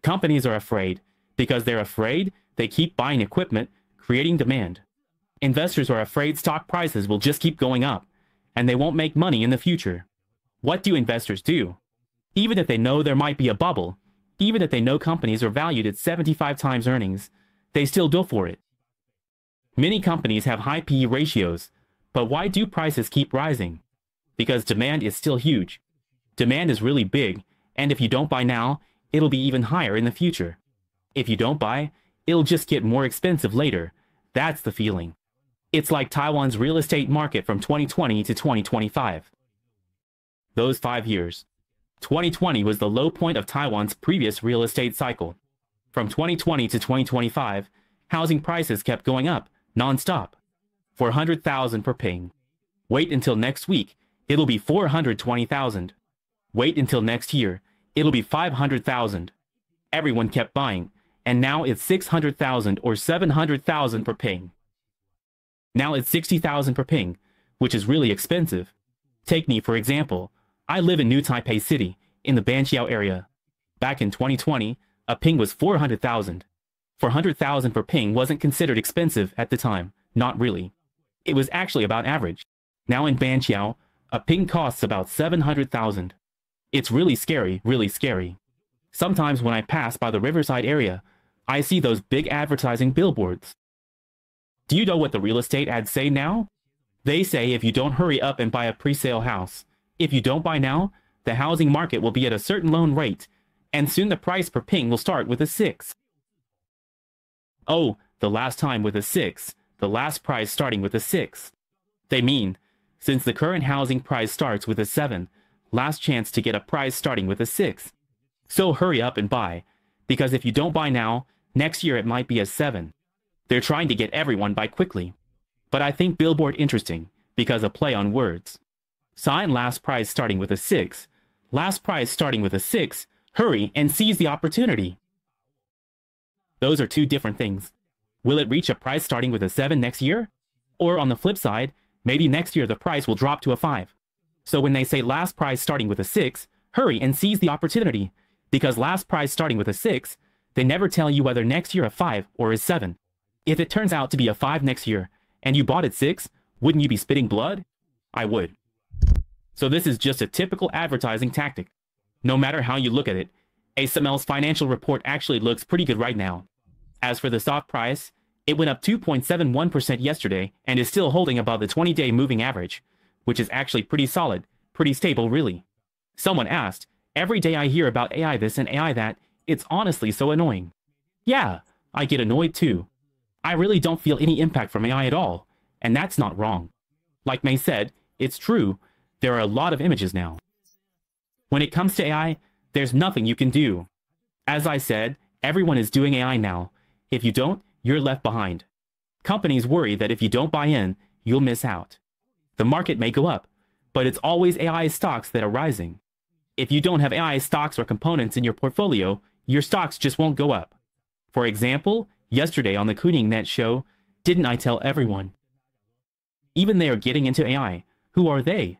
Companies are afraid, because they're afraid they keep buying equipment, creating demand. Investors are afraid stock prices will just keep going up, and they won't make money in the future. What do investors do? Even if they know there might be a bubble, even if they know companies are valued at 75 times earnings, they still go for it. Many companies have high PE ratios, but why do prices keep rising? Because demand is still huge. Demand is really big, and if you don't buy now, it'll be even higher in the future. If you don't buy, it'll just get more expensive later. That's the feeling. It's like Taiwan's real estate market from 2020 to 2025. Those 5 years. 2020 was the low point of Taiwan's previous real estate cycle. From 2020 to 2025, housing prices kept going up, non-stop. 400,000 per ping. Wait until next week, it'll be 420,000. Wait until next year, it'll be 500,000. Everyone kept buying, and now it's 600,000 or 700,000 per ping. Now it's 60,000 per ping, which is really expensive. Take me for example. I live in New Taipei City, in the Banqiao area. Back in 2020, a ping was 400,000. 400,000 per ping wasn't considered expensive at the time, not really. It was actually about average. Now in Banqiao, a ping costs about 700,000. It's really scary, really scary. Sometimes when I pass by the Riverside area, I see those big advertising billboards. Do you know what the real estate ads say now? They say if you don't hurry up and buy a pre-sale house, if you don't buy now, the housing market will be at a certain loan rate, and soon the price per ping will start with a 6. Oh, the last time with a 6, the last price starting with a 6. They mean, since the current housing price starts with a 7, last chance to get a price starting with a 6. So hurry up and buy, because if you don't buy now, next year it might be a 7. They're trying to get everyone buy quickly. But I think billboard interesting, because a play on words. Sign last price starting with a 6. Last price starting with a 6. Hurry and seize the opportunity. Those are two different things. Will it reach a price starting with a 7 next year? Or on the flip side, maybe next year the price will drop to a 5. So when they say last price starting with a 6, hurry and seize the opportunity. Because last price starting with a 6, they never tell you whether next year a 5 or a 7. If it turns out to be a 5 next year, and you bought at 6, wouldn't you be spitting blood? I would. So this is just a typical advertising tactic. No matter how you look at it, ASML's financial report actually looks pretty good right now. As for the stock price, it went up 2.71% yesterday and is still holding above the 20-day moving average, which is actually pretty solid, pretty stable really. Someone asked, every day I hear about AI this and AI that, it's honestly so annoying. Yeah, I get annoyed too. I really don't feel any impact from AI at all, and that's not wrong. Like May said, it's true, there are a lot of images now. When it comes to AI, there's nothing you can do. As I said, everyone is doing AI now. If you don't, you're left behind. Companies worry that if you don't buy in, you'll miss out. The market may go up, but it's always AI stocks that are rising. If you don't have AI stocks or components in your portfolio, your stocks just won't go up. For example, yesterday on the Kuning Net show, didn't I tell everyone? Even they are getting into AI. Who are they?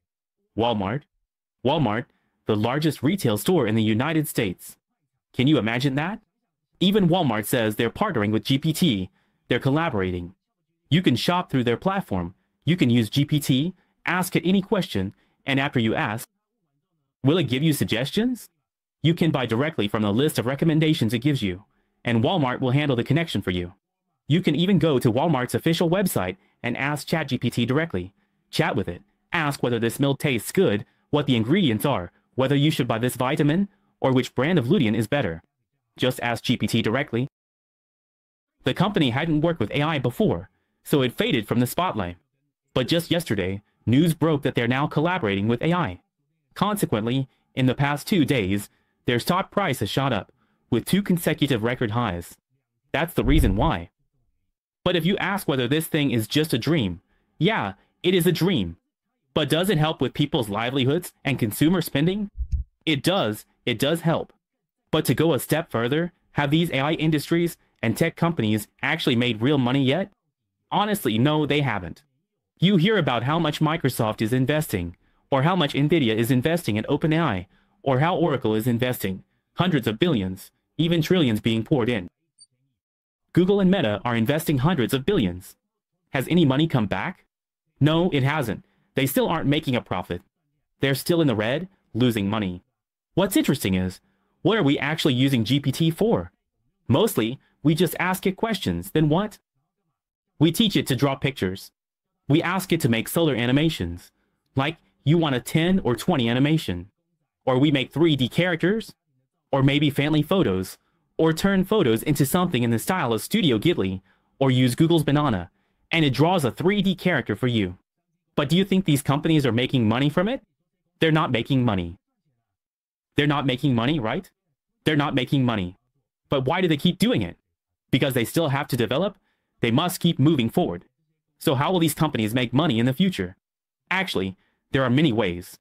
Walmart. Walmart, the largest retail store in the United States. Can you imagine that? Even Walmart says they're partnering with GPT. They're collaborating. You can shop through their platform. You can use GPT, ask it any question, and after you ask, will it give you suggestions? You can buy directly from the list of recommendations it gives you, and Walmart will handle the connection for you. You can even go to Walmart's official website and ask ChatGPT directly. Chat with it. Ask whether this milk tastes good, what the ingredients are, whether you should buy this vitamin, or which brand of Lutein is better. Just ask GPT directly. The company hadn't worked with AI before, so it faded from the spotlight. But just yesterday, news broke that they're now collaborating with AI. Consequently, in the past 2 days, their stock price has shot up, with 2 consecutive record highs. That's the reason why. But if you ask whether this thing is just a dream, yeah, it is a dream. But does it help with people's livelihoods and consumer spending? It does help. But to go a step further, have these AI industries and tech companies actually made real money yet? Honestly, no, they haven't. You hear about how much Microsoft is investing, or how much Nvidia is investing in OpenAI, or how Oracle is investing, hundreds of billions, even trillions being poured in. Google and Meta are investing hundreds of billions. Has any money come back? No, it hasn't. They still aren't making a profit. they're still in the red, losing money. What's interesting is, what are we actually using GPT for? Mostly, we just ask it questions, then what? We teach it to draw pictures. We ask it to make solar animations, like you want a 10 or 20 animation. Or we make 3D characters, or maybe family photos, or turn photos into something in the style of Studio Ghibli, or use Google's Banana, and it draws a 3D character for you. But do you think these companies are making money from it? They're not making money. They're not making money, right? They're not making money. But why do they keep doing it? Because they still have to develop? They must keep moving forward. So how will these companies make money in the future? Actually, there are many ways.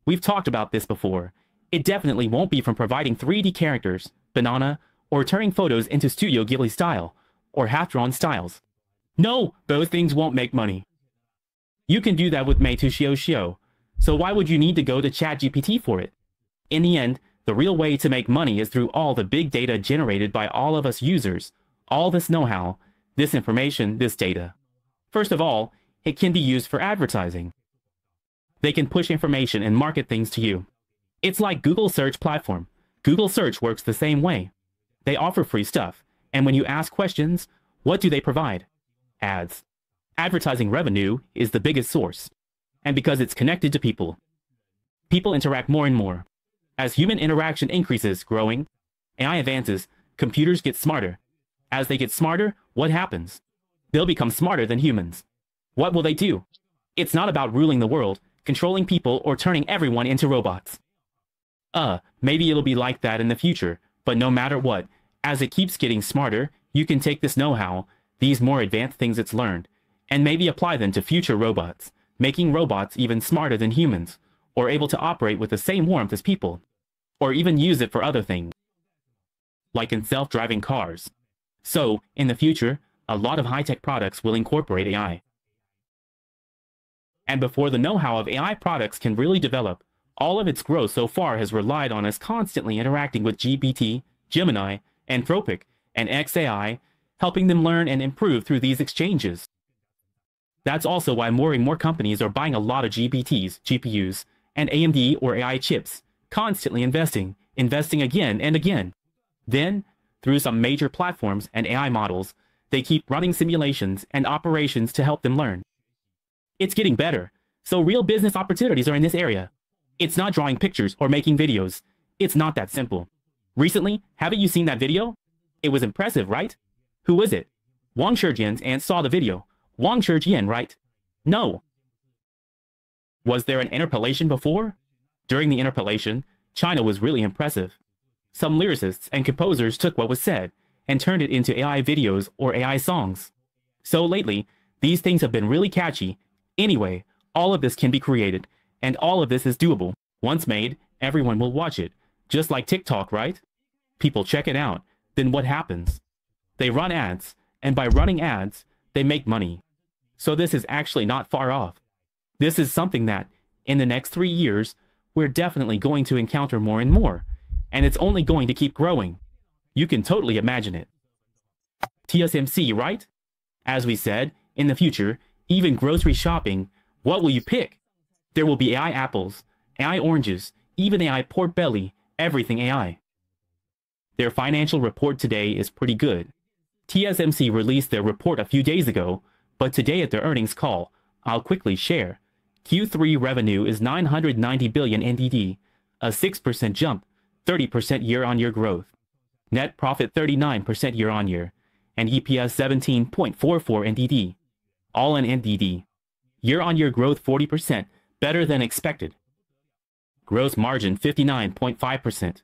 We've talked about this before. It definitely won't be from providing 3D characters, banana, or turning photos into Studio Ghibli style, or half-drawn styles. No, those things won't make money. You can do that with Meitu Xiao, so why would you need to go to ChatGPT for it? In the end, the real way to make money is through all the big data generated by all of us users, all this know-how, this information, this data. First of all, it can be used for advertising. They can push information and market things to you. It's like Google search platform. Google search works the same way. They offer free stuff, and when you ask questions, what do they provide? Ads. Advertising revenue is the biggest source. And because it's connected to people, people interact more and more. As human interaction increases, growing, AI advances, computers get smarter. As they get smarter, what happens? They'll become smarter than humans. What will they do? It's not about ruling the world, controlling people, or turning everyone into robots. Maybe it'll be like that in the future, but no matter what, as it keeps getting smarter, you can take this know-how, these more advanced things it's learned, and maybe apply them to future robots, making robots even smarter than humans, or able to operate with the same warmth as people, or even use it for other things, like in self-driving cars. So, in the future, a lot of high-tech products will incorporate AI. And before the know-how of AI products can really develop, all of its growth so far has relied on us constantly interacting with GPT, Gemini, Anthropic, and XAI, helping them learn and improve through these exchanges. That's also why more and more companies are buying a lot of GPTs, GPUs, and AMD or AI chips, constantly investing again and again. Then, through some major platforms and AI models, they keep running simulations and operations to help them learn. It's getting better, so real business opportunities are in this area. It's not drawing pictures or making videos. It's not that simple. Recently, haven't you seen that video? It was impressive, right? Who was it? Wang Shijian's aunt saw the video. Wang Shijian, right? No. Was there an interpolation before? During the interpolation, China was really impressive. Some lyricists and composers took what was said and turned it into AI videos or AI songs. So lately, these things have been really catchy. Anyway, all of this can be created, and all of this is doable. Once made, everyone will watch it. Just like TikTok, right? People check it out. Then what happens? They run ads, and by running ads, they make money. So this is actually not far off. This is something that, in the next 3 years, we're definitely going to encounter more and more, and it's only going to keep growing. You can totally imagine it. TSMC, right? As we said, in the future, even grocery shopping, what will you pick? There will be AI apples, AI oranges, even AI pork belly, everything AI. Their financial report today is pretty good. TSMC released their report a few days ago, but today at their earnings call, I'll quickly share. Q3 revenue is 990 billion NTD, a 6% jump, 30% year-on-year growth. Net profit 39% year-on-year, and EPS 17.44 NTD, all in NTD. Year-on-year growth 40%, better than expected. Gross margin 59.5%.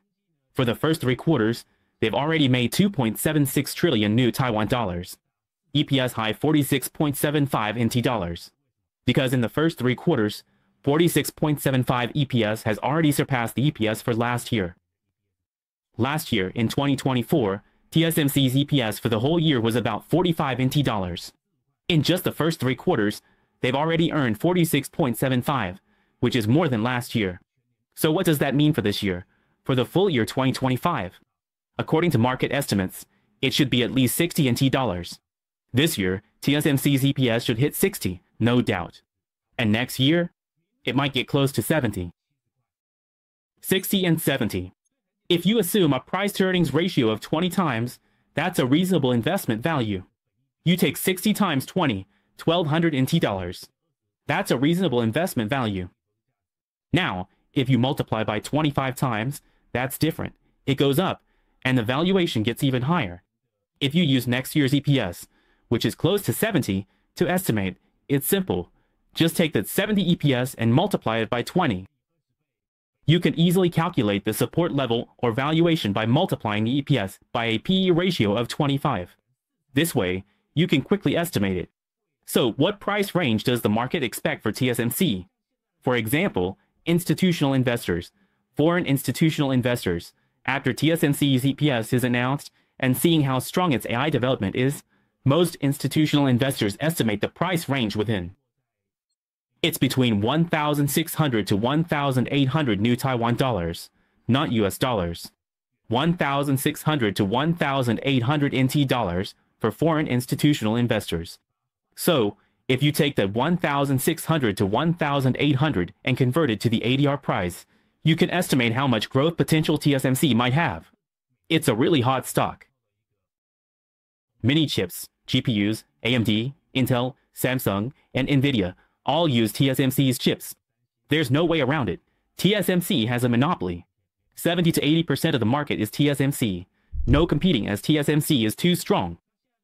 For the first 3 quarters, they've already made 2.76 trillion new Taiwan dollars. EPS high 46.75 NT dollars. Because in the first 3 quarters, 46.75 EPS has already surpassed the EPS for last year. Last year, in 2024, TSMC's EPS for the whole year was about 45 NT dollars. In just the first 3 quarters, they've already earned 46.75, which is more than last year. So what does that mean for this year? For the full year 2025? According to market estimates, it should be at least 60 NT dollars. This year, TSMC's EPS should hit 60, no doubt. And next year, it might get close to 70. 60 and 70. If you assume a price-to-earnings ratio of 20 times, that's a reasonable investment value. You take 60 times 20, $1,200 NT. That's a reasonable investment value. Now, if you multiply by 25 times, that's different. It goes up, and the valuation gets even higher. If you use next year's EPS, which is close to 70, to estimate, it's simple. Just take that 70 EPS and multiply it by 20. You can easily calculate the support level or valuation by multiplying the EPS by a PE ratio of 25. This way, you can quickly estimate it. So, what price range does the market expect for TSMC? For example, institutional investors, foreign institutional investors, after TSMC's EPS is announced and seeing how strong its AI development is, most institutional investors estimate the price range within. It's between 1,600 to 1,800 new Taiwan dollars, not US dollars. 1,600 to 1,800 NT dollars for foreign institutional investors. So, if you take the 1,600 to 1,800 and convert it to the ADR price, you can estimate how much growth potential TSMC might have. It's a really hot stock. Mini chips, GPUs, AMD, Intel, Samsung, and Nvidia all use TSMC's chips. There's no way around it. TSMC has a monopoly. 70 to 80% of the market is TSMC. No competing as TSMC is too strong.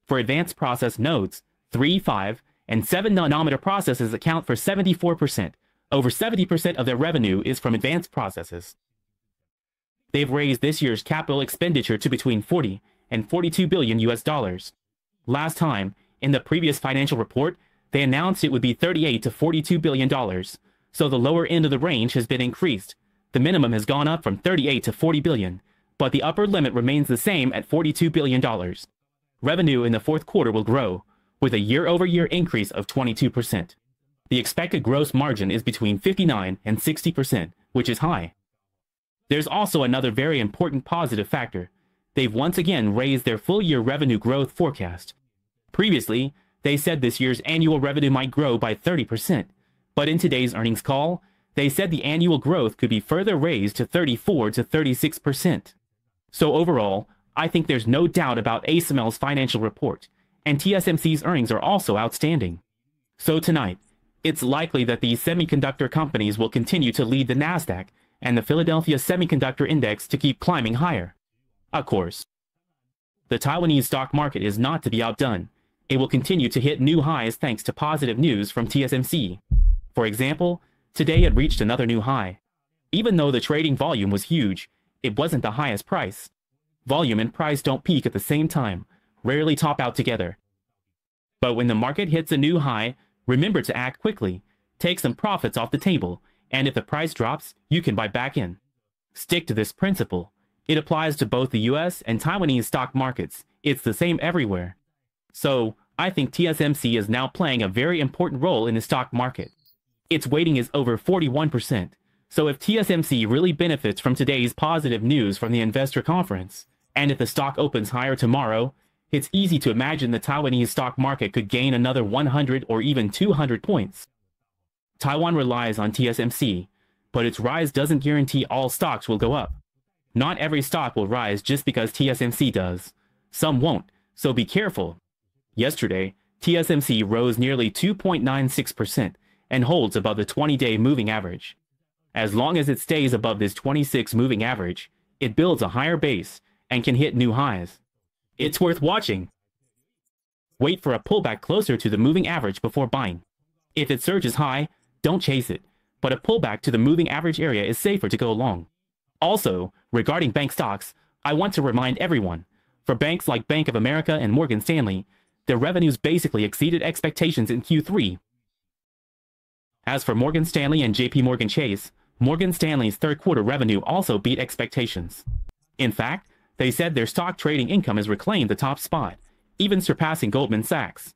For advanced process nodes, 3, 5, and 7 nanometer processes account for 74%. Over 70% of their revenue is from advanced processes. They've raised this year's capital expenditure to between 40 and 42 billion US dollars. Last time, in the previous financial report, they announced it would be 38 to 42 billion dollars. So the lower end of the range has been increased. The minimum has gone up from 38 to 40 billion, but the upper limit remains the same at 42 billion dollars. Revenue in the fourth quarter will grow, with a year-over-year increase of 22%. The expected gross margin is between 59 and 60%, which is high. There's also another very important positive factor. They've once again raised their full-year revenue growth forecast. Previously, they said this year's annual revenue might grow by 30%, but in today's earnings call, they said the annual growth could be further raised to 34 to 36%. So overall, I think there's no doubt about ASML's financial report, and TSMC's earnings are also outstanding. So tonight, it's likely that these semiconductor companies will continue to lead the Nasdaq and the Philadelphia Semiconductor Index to keep climbing higher. Of course, the Taiwanese stock market is not to be outdone. It will continue to hit new highs thanks to positive news from TSMC. For example, today it reached another new high. Even though the trading volume was huge, it wasn't the highest price. Volume and price don't peak at the same time, rarely top out together. But when the market hits a new high, remember to act quickly, take some profits off the table, and if the price drops, you can buy back in. Stick to this principle. It applies to both the US and Taiwanese stock markets. It's the same everywhere. So, I think TSMC is now playing a very important role in the stock market. Its weighting is over 41%. So if TSMC really benefits from today's positive news from the investor conference, and if the stock opens higher tomorrow, it's easy to imagine the Taiwanese stock market could gain another 100 or even 200 points. Taiwan relies on TSMC, but its rise doesn't guarantee all stocks will go up. Not every stock will rise just because TSMC does. Some won't, so be careful. Yesterday, TSMC rose nearly 2.96% and holds above the 20-day moving average. As long as it stays above this 26 moving average, it builds a higher base and can hit new highs. It's worth watching. Wait for a pullback closer to the moving average before buying. If it surges high, don't chase it, but a pullback to the moving average area is safer to go long. Also, regarding bank stocks, I want to remind everyone, for banks like Bank of America and Morgan Stanley, their revenues basically exceeded expectations in Q3. As for Morgan Stanley and JP Morgan Chase, Morgan Stanley's third quarter revenue also beat expectations. In fact, they said their stock trading income has reclaimed the top spot, even surpassing Goldman Sachs.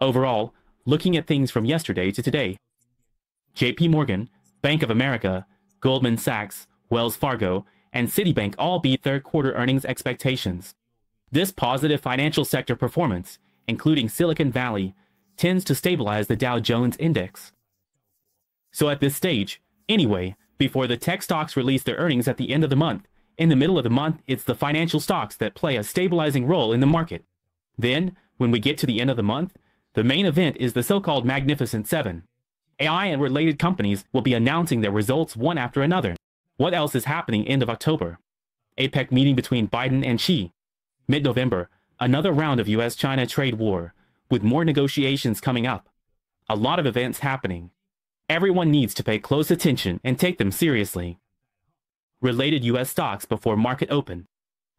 Overall, looking at things from yesterday to today, JP Morgan, Bank of America, Goldman Sachs, Wells Fargo, and Citibank all beat third quarter earnings expectations. This positive financial sector performance, including Silicon Valley, tends to stabilize the Dow Jones Index. So at this stage, anyway, Before the tech stocks release their earnings at the end of the month, in the middle of the month, it's the financial stocks that play a stabilizing role in the market. Then, when we get to the end of the month, the main event is the so-called Magnificent Seven. AI and related companies will be announcing their results one after another. What else is happening end of October? APEC meeting between Biden and Xi. Mid-November, another round of US-China trade war, with more negotiations coming up. A lot of events happening. Everyone needs to pay close attention and take them seriously. Related US stocks before market open.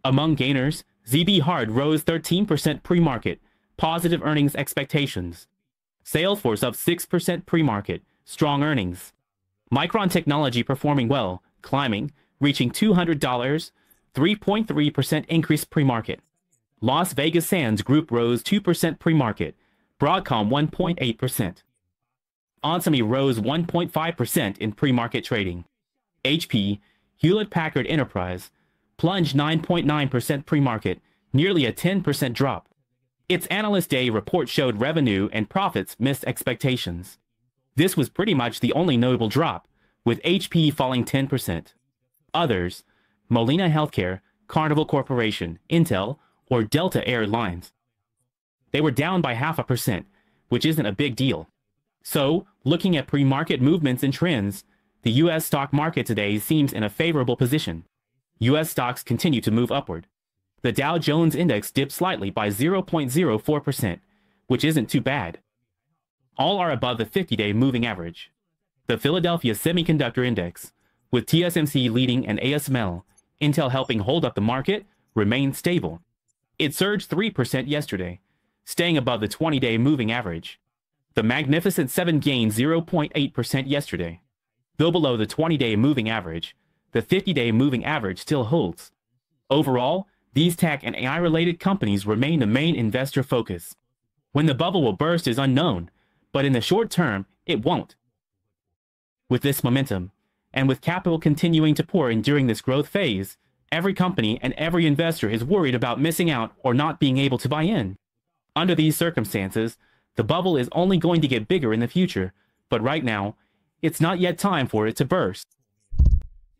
Among gainers, ZB Hard rose 13% pre-market, positive earnings expectations. Salesforce up 6% pre-market, strong earnings. Micron Technology performing well, climbing, reaching $200, 3.3% increase pre-market. Las Vegas Sands Group rose 2% pre-market, Broadcom 1.8%. Onsemi rose 1.5% in pre-market trading. HP, Hewlett-Packard Enterprise, plunged 9.9% pre-market, nearly a 10% drop. Its Analyst Day report showed revenue and profits missed expectations. This was pretty much the only notable drop, with HP falling 10%. Others, Molina Healthcare, Carnival Corporation, Intel, or Delta Air Lines. They were down by 0.5%, which isn't a big deal. So, looking at pre-market movements and trends, the U.S. stock market today seems in a favorable position. U.S. stocks continue to move upward. The Dow Jones Index dipped slightly by 0.04%, which isn't too bad. All are above the 50-day moving average. The Philadelphia Semiconductor Index, with TSMC leading and ASML, Intel helping hold up the market, remained stable. It surged 3% yesterday, staying above the 20-day moving average. The Magnificent Seven gained 0.8% yesterday. Though below the 20-day moving average, the 50-day moving average still holds. Overall, these tech and AI-related companies remain the main investor focus. When the bubble will burst is unknown, but in the short term, it won't. With this momentum, and with capital continuing to pour in during this growth phase, every company and every investor is worried about missing out or not being able to buy in. Under these circumstances, the bubble is only going to get bigger in the future, but right now, it's not yet time for it to burst.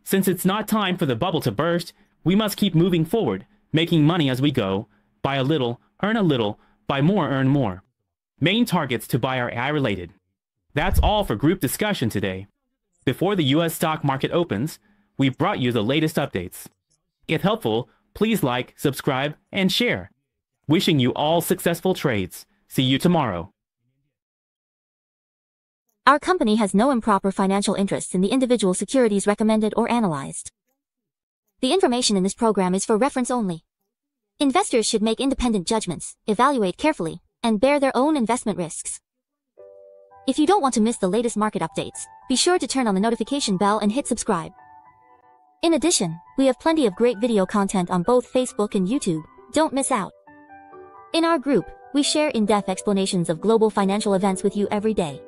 Since it's not time for the bubble to burst, we must keep moving forward, making money as we go, buy a little, earn a little, buy more, earn more. Main targets to buy are AI-related. That's all for group discussion today. Before the U.S. stock market opens, we've brought you the latest updates. If helpful, please like, subscribe, and share. Wishing you all successful trades. See you tomorrow. Our company has no improper financial interests in the individual securities recommended or analyzed. The information in this program is for reference only. Investors should make independent judgments, evaluate carefully, and bear their own investment risks. If you don't want to miss the latest market updates, be sure to turn on the notification bell and hit subscribe. In addition, we have plenty of great video content on both Facebook and YouTube. Don't miss out. In our group, we share in-depth explanations of global financial events with you every day.